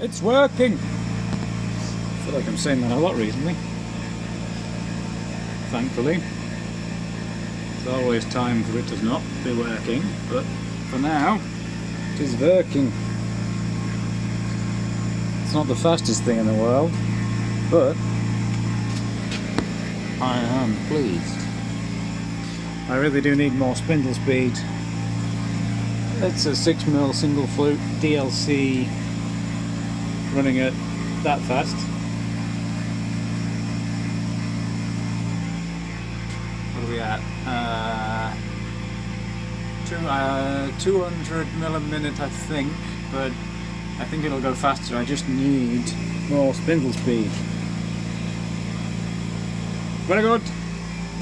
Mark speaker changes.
Speaker 1: It's working! I feel like I'm saying that a lot recently. Thankfully. There's always time for it to not be working, but for now, it is working. It's not the fastest thing in the world, but I am pleased. I really do need more spindle speed. It's a 6mm single flute DLC running it that fast. What are we at? 200mm a minute, I think, but I think it'll go faster. I just need more spindle speed. Very good.